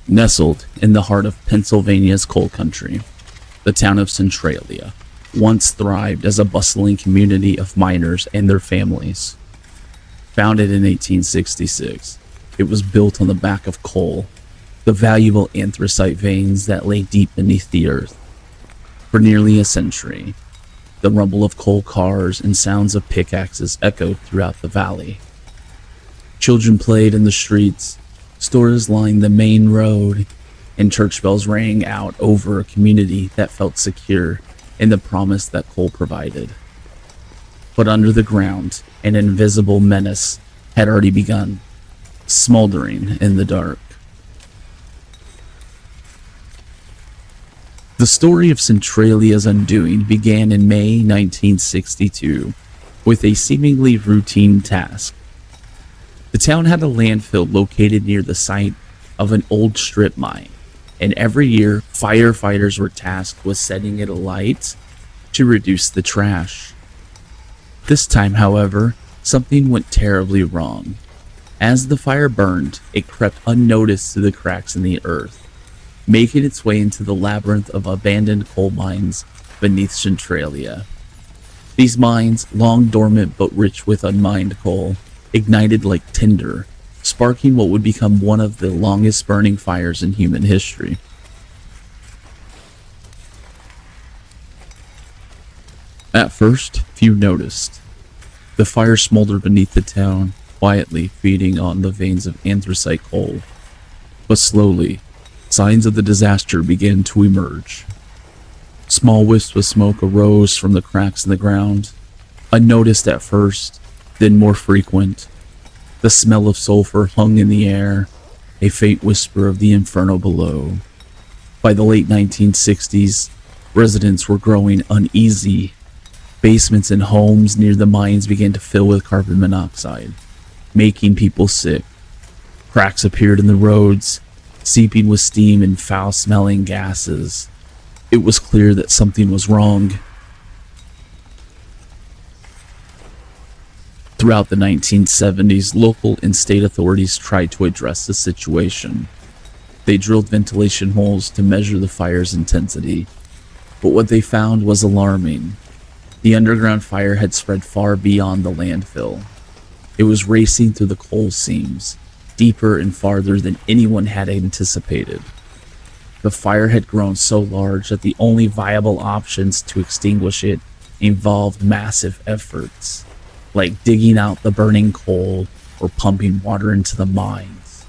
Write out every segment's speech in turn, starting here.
Nestled in the heart of Pennsylvania's coal country, the town of Centralia once thrived as a bustling community of miners and their families. Founded in 1866, it was built on the back of coal, the valuable anthracite veins that lay deep beneath the earth. For nearly a century, the rumble of coal cars and sounds of pickaxes echoed throughout the valley. Children played in the streets, stores lined the main road, and church bells rang out over a community that felt secure in the promise that coal provided. But under the ground, an invisible menace had already begun, smoldering in the dark. The story of Centralia's undoing began in May 1962 with a seemingly routine task. The town had a landfill located near the site of an old strip mine, and every year firefighters were tasked with setting it alight to reduce the trash. This time, however, something went terribly wrong. As the fire burned, it crept unnoticed through the cracks in the earth, making its way into the labyrinth of abandoned coal mines beneath Centralia. These mines, long dormant but rich with unmined coal, ignited like tinder, sparking what would become one of the longest burning fires in human history. At first, few noticed. The fire smoldered beneath the town, quietly feeding on the veins of anthracite coal. But slowly, signs of the disaster began to emerge. Small wisps of smoke arose from the cracks in the ground, unnoticed at first, then more frequent. The smell of sulfur hung in the air, a faint whisper of the inferno below. By the late 1960s, residents were growing uneasy. Basements and homes near the mines began to fill with carbon monoxide, making people sick. Cracks appeared in the roads, seeping with steam and foul-smelling gases. It was clear that something was wrong. Throughout the 1970s, local and state authorities tried to address the situation. They drilled ventilation holes to measure the fire's intensity, but what they found was alarming. The underground fire had spread far beyond the landfill. It was racing through the coal seams, deeper and farther than anyone had anticipated. The fire had grown so large that the only viable options to extinguish it involved massive efforts, like digging out the burning coal or pumping water into the mines.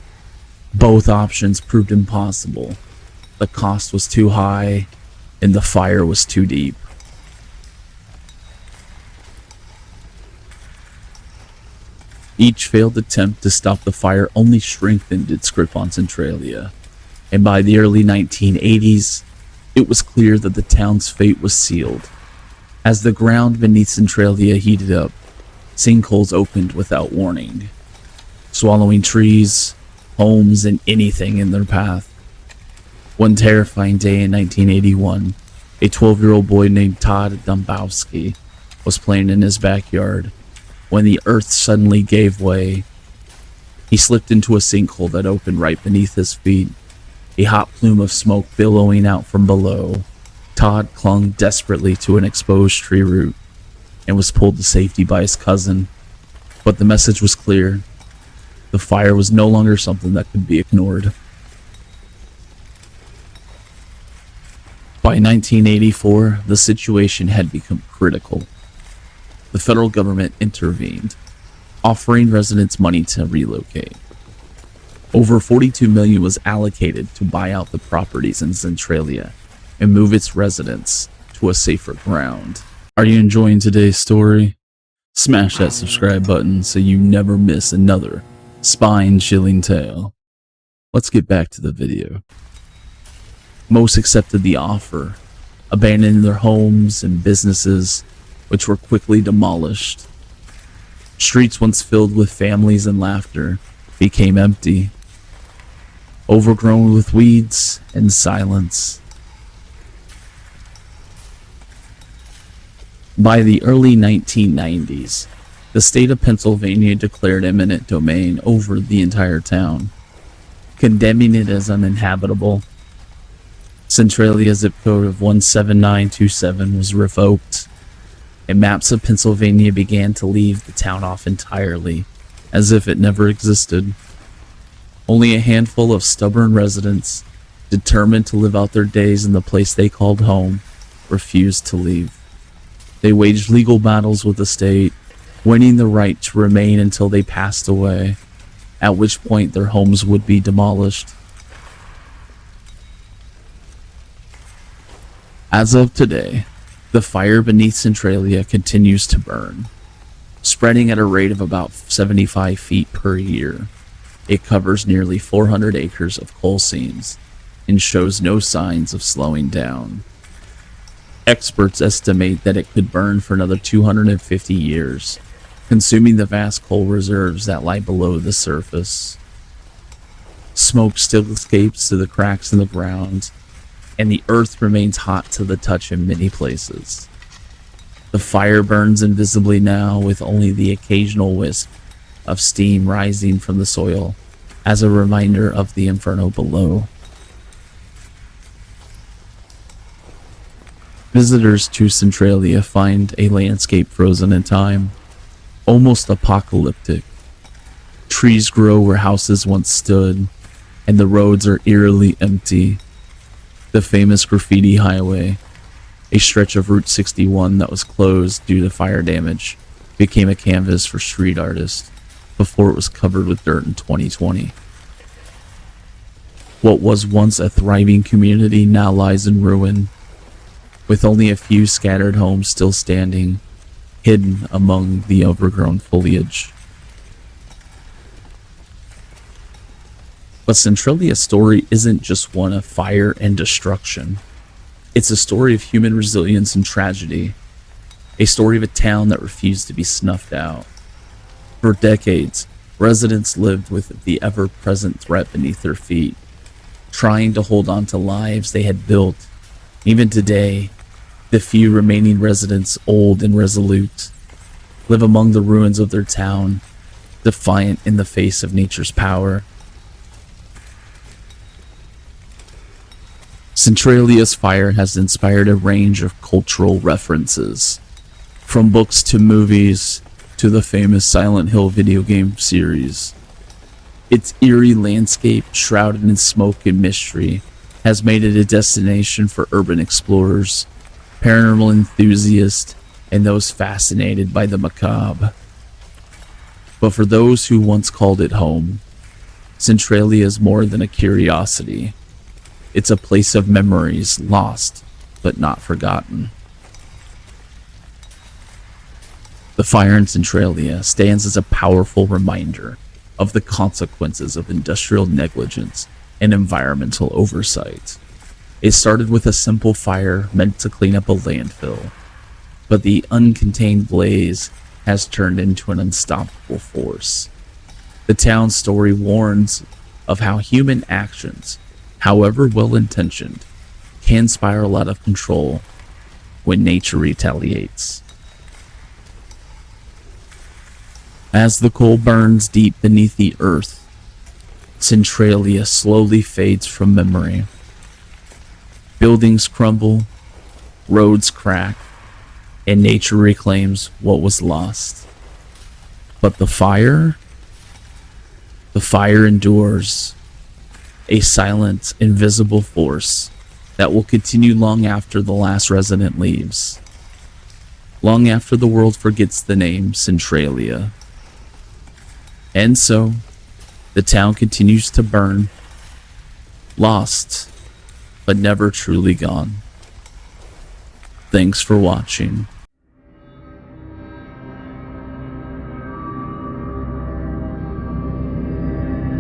Both options proved impossible. The cost was too high, and the fire was too deep. Each failed attempt to stop the fire only strengthened its grip on Centralia, and by the early 1980s, it was clear that the town's fate was sealed. As the ground beneath Centralia heated up, sinkholes opened without warning, swallowing trees, homes, and anything in their path. One terrifying day in 1981, a 12-year-old boy named Todd Dombowski was playing in his backyard when the earth suddenly gave way. He slipped into a sinkhole that opened right beneath his feet, a hot plume of smoke billowing out from below. Todd clung desperately to an exposed tree root and was pulled to safety by his cousin. But the message was clear. The fire was no longer something that could be ignored. By 1984, the situation had become critical. The federal government intervened, offering residents money to relocate. Over $42 million was allocated to buy out the properties in Centralia and move its residents to a safer ground. Are you enjoying today's story? Smash that subscribe button so you never miss another spine-chilling tale. Let's get back to the video. Most accepted the offer, abandoning their homes and businesses, which were quickly demolished. Streets once filled with families and laughter became empty, overgrown with weeds and silence. By the early 1990s, the state of Pennsylvania declared eminent domain over the entire town. condemning it as uninhabitable. Centralia's zip code of 17927 was revoked, and maps of Pennsylvania began to leave the town off entirely, as if it never existed. Only a handful of stubborn residents, determined to live out their days in the place they called home, refused to leave. They waged legal battles with the state, winning the right to remain until they passed away, at which point their homes would be demolished. As of today, the fire beneath Centralia continues to burn, spreading at a rate of about 75 feet per year. It covers nearly 400 acres of coal seams and shows no signs of slowing down. Experts estimate that it could burn for another 250 years, consuming the vast coal reserves that lie below the surface. Smoke still escapes through the cracks in the ground, and the earth remains hot to the touch in many places. The fire burns invisibly now, with only the occasional wisp of steam rising from the soil as a reminder of the inferno below. Visitors to Centralia find a landscape frozen in time, almost apocalyptic. Trees grow where houses once stood, and the roads are eerily empty. The famous graffiti highway, a stretch of Route 61 that was closed due to fire damage, became a canvas for street artists before it was covered with dirt in 2020. What was once a thriving community now lies in ruin, with only a few scattered homes still standing, hidden among the overgrown foliage. But Centralia's story isn't just one of fire and destruction. It's a story of human resilience and tragedy, a story of a town that refused to be snuffed out. For decades, residents lived with the ever-present threat beneath their feet, trying to hold on to lives they had built. Even today, the few remaining residents, old and resolute, live among the ruins of their town, defiant in the face of nature's power. Centralia's fire has inspired a range of cultural references, from books to movies to the famous Silent Hill video game series. Its eerie landscape, shrouded in smoke and mystery, has made it a destination for urban explorers, paranormal enthusiasts, and those fascinated by the macabre. But for those who once called it home, Centralia is more than a curiosity. It's a place of memories lost but not forgotten. The fire in Centralia stands as a powerful reminder of the consequences of industrial negligence and environmental oversight. It started with a simple fire meant to clean up a landfill, but the uncontained blaze has turned into an unstoppable force. The town's story warns of how human actions, however well-intentioned, can spiral out of control when nature retaliates. As the coal burns deep beneath the earth, Centralia slowly fades from memory. Buildings crumble, roads crack, and nature reclaims what was lost. But the fire endures, a silent, invisible force that will continue long after the last resident leaves, long after the world forgets the name Centralia. And so, the town continues to burn, lost, but never truly gone. Thanks for watching.